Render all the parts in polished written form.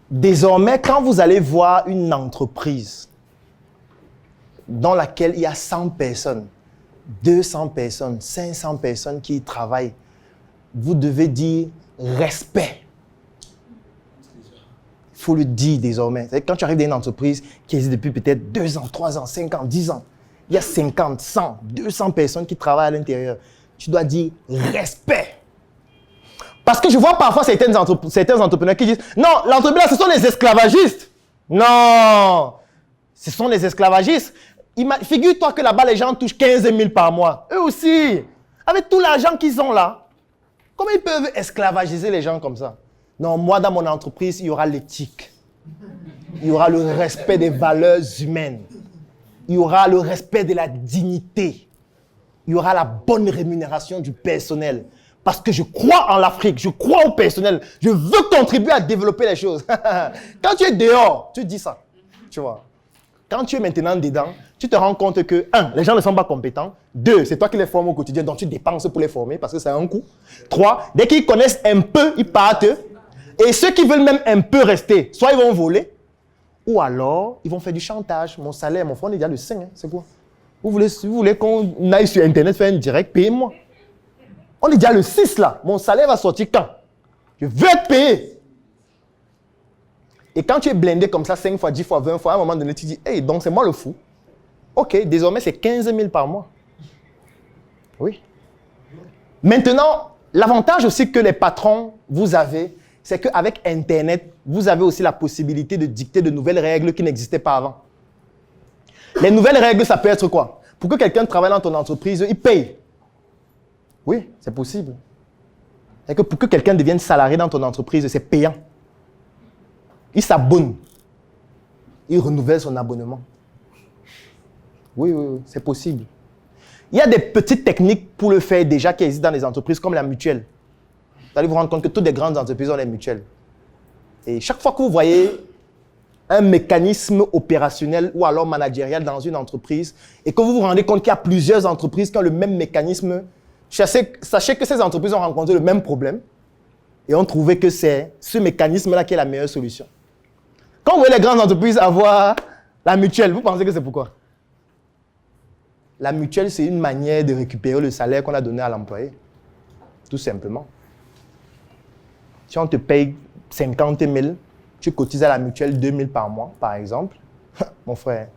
Désormais, quand vous allez voir une entreprise dans laquelle il y a 100 personnes, 200 personnes, 500 personnes qui y travaillent, vous devez dire respect. Il faut le dire désormais. Quand tu arrives dans une entreprise qui existe depuis peut-être 2 ans, 3 ans, 5 ans, 10 ans, il y a 50, 100, 200 personnes qui travaillent à l'intérieur. Tu dois dire respect. Parce que je vois parfois certains entrepreneurs qui disent « Non, l'entreprise, ce sont les esclavagistes. » Non, ce sont les esclavagistes. Figure-toi que là-bas, les gens touchent 15 000 par mois. Eux aussi, avec tout l'argent qu'ils ont là, comment ils peuvent esclavagiser les gens comme ça? Non, moi, dans mon entreprise, il y aura l'éthique. Il y aura le respect des valeurs humaines. Il y aura le respect de la dignité. Il y aura la bonne rémunération du personnel. Parce que je crois en l'Afrique, je crois au personnel. Je veux contribuer à développer les choses. Quand tu es dehors, tu dis ça. Tu vois. Quand tu es maintenant dedans, tu te rends compte que, 1, les gens ne sont pas compétents. 2, c'est toi qui les formes au quotidien, donc tu dépenses pour les former parce que c'est un coût. 3, dès qu'ils connaissent un peu, ils partent. Et ceux qui veulent même un peu rester, soit ils vont voler, ou alors ils vont faire du chantage. Mon salaire, mon frère, on est déjà le 5, hein, c'est quoi? Vous voulez qu'on aille sur Internet faire un direct, payez-moi. On est déjà le 6 là. Mon salaire va sortir quand? Je veux être payé. Et quand tu es blindé comme ça, 5 fois, 10 fois, 20 fois, à un moment donné, tu dis, hey, donc c'est moi le fou. Ok, désormais c'est 15 000 par mois. Oui. Maintenant, l'avantage aussi que les patrons, vous avez, c'est qu'avec Internet, vous avez aussi la possibilité de dicter de nouvelles règles qui n'existaient pas avant. Les nouvelles règles, ça peut être quoi? Pour que quelqu'un travaille dans ton entreprise, il paye. Oui, c'est possible. Et que pour que quelqu'un devienne salarié dans ton entreprise, c'est payant. Il s'abonne. Il renouvelle son abonnement. Oui, c'est possible. Il y a des petites techniques pour le faire déjà qui existent dans les entreprises, comme la mutuelle. Vous allez vous rendre compte que toutes les grandes entreprises ont des mutuelles. Et chaque fois que vous voyez un mécanisme opérationnel ou alors managérial dans une entreprise et que vous vous rendez compte qu'il y a plusieurs entreprises qui ont le même mécanisme, sachez que ces entreprises ont rencontré le même problème et ont trouvé que c'est ce mécanisme-là qui est la meilleure solution. Quand vous voyez les grandes entreprises avoir la mutuelle, vous pensez que c'est pourquoi? La mutuelle, c'est une manière de récupérer le salaire qu'on a donné à l'employé. Tout simplement. Si on te paye 50 000, tu cotises à la mutuelle 2 000 par mois, par exemple. Mon frère,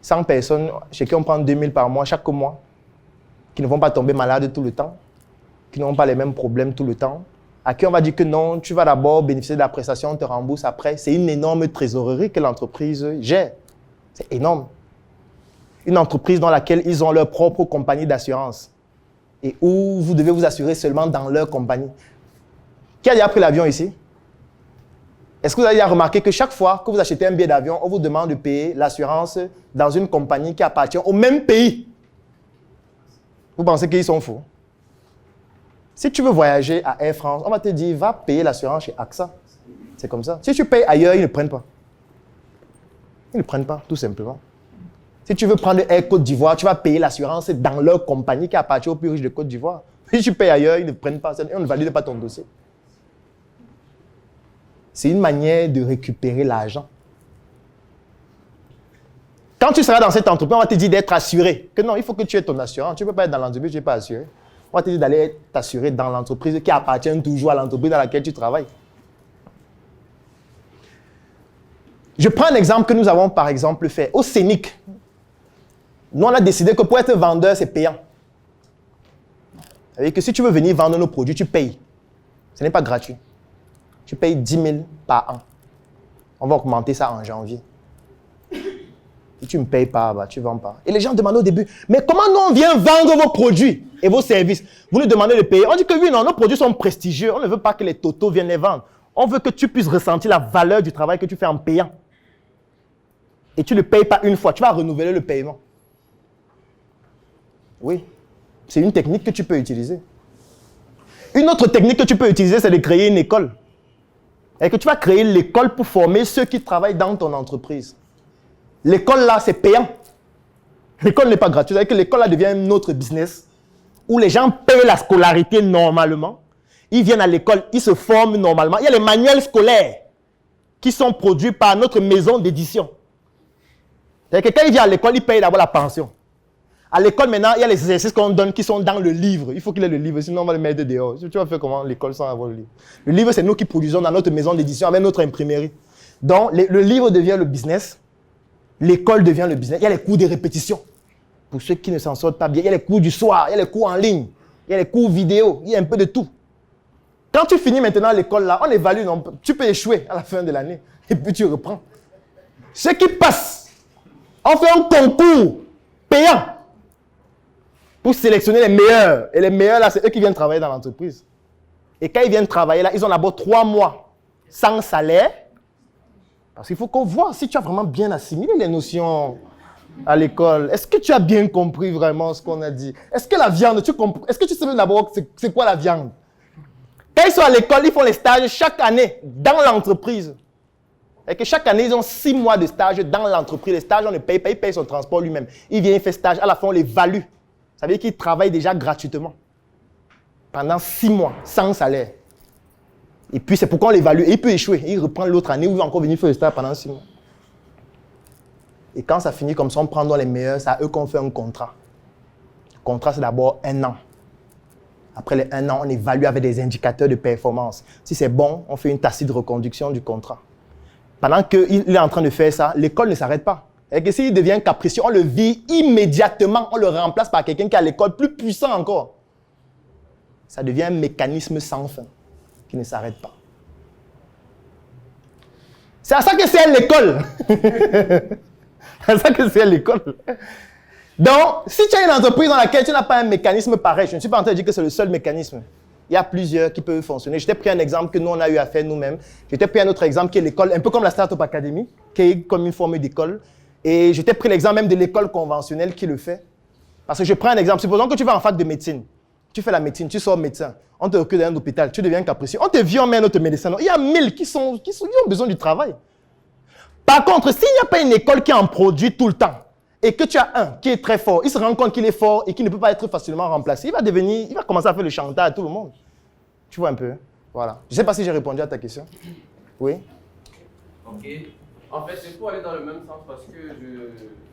100 personnes, chez qui on prend 2 000 par mois, chaque mois, qui ne vont pas tomber malades tout le temps, qui n'ont pas les mêmes problèmes tout le temps, à qui on va dire que non, tu vas d'abord bénéficier de la prestation, on te rembourse après. C'est une énorme trésorerie que l'entreprise gère. C'est énorme. Une entreprise dans laquelle ils ont leur propre compagnie d'assurance et où vous devez vous assurer seulement dans leur compagnie. Qui a déjà pris l'avion ici? Est-ce que vous avez déjà remarqué que chaque fois que vous achetez un billet d'avion, on vous demande de payer l'assurance dans une compagnie qui appartient au même pays? Vous pensez qu'ils sont fous? Si tu veux voyager à Air France, on va te dire, va payer l'assurance chez AXA. C'est comme ça. Si tu payes ailleurs, ils ne prennent pas. Ils ne prennent pas, tout simplement. Si tu veux prendre Air Côte d'Ivoire, tu vas payer l'assurance dans leur compagnie qui appartient au plus riche de Côte d'Ivoire. Si tu payes ailleurs, ils ne prennent pas. On ne valide pas ton dossier. C'est une manière de récupérer l'argent. Quand tu seras dans cette entreprise, on va te dire d'être assuré. Que non, il faut que tu aies ton assurance. Tu ne peux pas être dans l'entreprise, tu n'es pas assuré. On va te dire d'aller t'assurer dans l'entreprise qui appartient toujours à l'entreprise dans laquelle tu travailles. Je prends un exemple que nous avons par exemple fait. Au Scénic, nous on a décidé que pour être vendeur, c'est payant. C'est-à-dire que si tu veux venir vendre nos produits, tu payes. Ce n'est pas gratuit. Tu payes 10 000 par an. On va augmenter ça en janvier. Si tu ne me payes pas, bah, tu ne vends pas. Et les gens demandent au début, mais comment nous on vient vendre vos produits et vos services? Vous nous demandez de payer. On dit que oui, non, nos produits sont prestigieux. On ne veut pas que les totaux viennent les vendre. On veut que tu puisses ressentir la valeur du travail que tu fais en payant. Et tu ne payes pas une fois, tu vas renouveler le paiement. Oui, c'est une technique que tu peux utiliser. Une autre technique que tu peux utiliser, c'est de créer une école. Et que tu vas créer l'école pour former ceux qui travaillent dans ton entreprise. L'école là, c'est payant. L'école n'est pas gratuite. C'est-à-dire que l'école là devient un autre business où les gens payent la scolarité normalement. Ils viennent à l'école, ils se forment normalement. Il y a les manuels scolaires. qui sont produits par notre maison d'édition. C'est-à-dire que quand il vient à l'école, il paye d'abord la pension. À l'école, maintenant, il y a les exercices qu'on donne qui sont dans le livre. Il faut qu'il ait le livre, sinon on va le mettre dehors. Tu vas faire comment l'école sans avoir le livre? Le livre, c'est nous qui produisons dans notre maison d'édition avec notre imprimerie. Donc, le livre devient le business. L'école devient le business. Il y a les cours de répétition. Pour ceux qui ne s'en sortent pas bien, il y a les cours du soir, il y a les cours en ligne, il y a les cours vidéo, il y a un peu de tout. Quand tu finis maintenant l'école là, on évalue, non, tu peux échouer à la fin de l'année. Et puis tu reprends. Ceux qui passent, on fait un concours payant pour sélectionner les meilleurs. Et les meilleurs, là, c'est eux qui viennent travailler dans l'entreprise. Et quand ils viennent travailler, là, ils ont d'abord 3 mois sans salaire. Parce qu'il faut qu'on voit si tu as vraiment bien assimilé les notions à l'école. Est-ce que tu as bien compris vraiment ce qu'on a dit? Est-ce que la viande, est-ce que tu sais d'abord c'est quoi la viande? Quand ils sont à l'école, ils font les stages chaque année dans l'entreprise. Et que chaque année, ils ont 6 mois de stage dans l'entreprise. Les stages, on ne paye pas, il paye son transport lui-même. Il vient, il fait stage, à la fin, on les value. Ça veut dire qu'il travaille déjà gratuitement. Pendant 6 mois, sans salaire. Et puis, c'est pourquoi on l'évalue. Et il peut échouer. Et il reprend l'autre année où il va encore venir faire le stage pendant 6 mois. Et quand ça finit comme ça, on prend dans les meilleurs, c'est à eux qu'on fait un contrat. Le contrat, c'est d'abord 1 an. Après les 1 an, on évalue avec des indicateurs de performance. Si c'est bon, on fait une tacite reconduction du contrat. Pendant qu'il est en train de faire ça, l'école ne s'arrête pas. Et que s'il devient capricieux, on le vire immédiatement, on le remplace par quelqu'un qui est à l'école plus puissant encore. Ça devient un mécanisme sans fin, qui ne s'arrête pas. C'est à ça que c'est l'école. C'est ça que c'est l'école. Donc, si tu as une entreprise dans laquelle tu n'as pas un mécanisme pareil, je ne suis pas en train de dire que c'est le seul mécanisme. Il y a plusieurs qui peuvent fonctionner. Je t'ai pris un exemple que nous, on a eu à faire nous-mêmes. Je t'ai pris un autre exemple qui est l'école, un peu comme la Startup Academy, qui est comme une forme d'école. Et je t'ai pris l'exemple même de l'école conventionnelle qui le fait. Parce que je prends un exemple. Supposons que tu vas en fac de médecine. Tu fais la médecine, tu sors médecin. On te recrute dans un hôpital, tu deviens capricieux. On te vient, on met un autre médecin. Il y a 1000 qui ont besoin du travail. Par contre, s'il n'y a pas une école qui en produit tout le temps, et que tu as un qui est très fort, il se rend compte qu'il est fort et qu'il ne peut pas être facilement remplacé, il va commencer à faire le chantage à tout le monde. Tu vois un peu? Voilà. Je ne sais pas si j'ai répondu à ta question. Oui? Ok. En fait, c'est pour aller dans le même sens parce que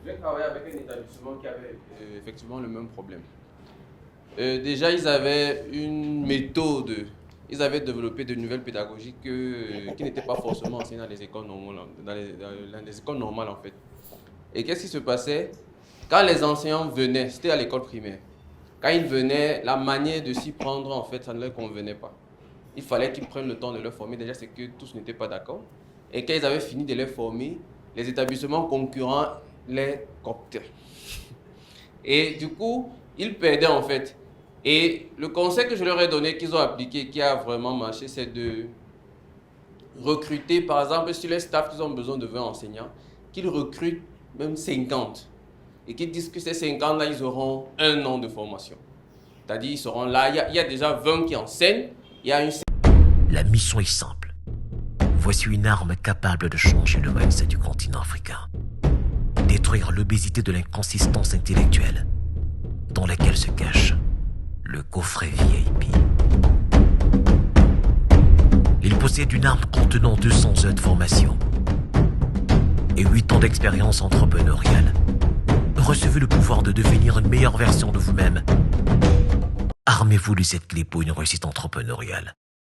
j'ai travaillé avec un établissement qui avait effectivement le même problème. Déjà, ils avaient une méthode, ils avaient développé de nouvelles pédagogies qui n'étaient pas forcément enseignées dans les écoles normales, dans les écoles normales en fait. Et qu'est-ce qui se passait? Quand les enseignants venaient, c'était à l'école primaire, quand ils venaient, la manière de s'y prendre, en fait, ça ne leur convenait pas. Il fallait qu'ils prennent le temps de leur former. Déjà, c'est que tous n'étaient pas d'accord. Et quand ils avaient fini de les former, les établissements concurrents les cooptaient. Et du coup, ils perdaient en fait. Et le conseil que je leur ai donné, qu'ils ont appliqué, qui a vraiment marché, c'est de recruter, par exemple, si les staffs qu'ils ont besoin de 20 enseignants, qu'ils recrutent même 50. Et qu'ils disent que ces 50-là, ils auront 1 an de formation. C'est-à-dire, ils seront là, il y a déjà 20 qui enseignent, il y a une... La mission est simple. Voici une arme capable de changer le mindset du continent africain. Détruire l'obésité de l'inconsistance intellectuelle, dans laquelle se cache le coffret VIP. Il possède une arme contenant 200 heures de formation et 8 ans d'expérience entrepreneuriale. Recevez le pouvoir de devenir une meilleure version de vous-même. Armez-vous de cette clé pour une réussite entrepreneuriale.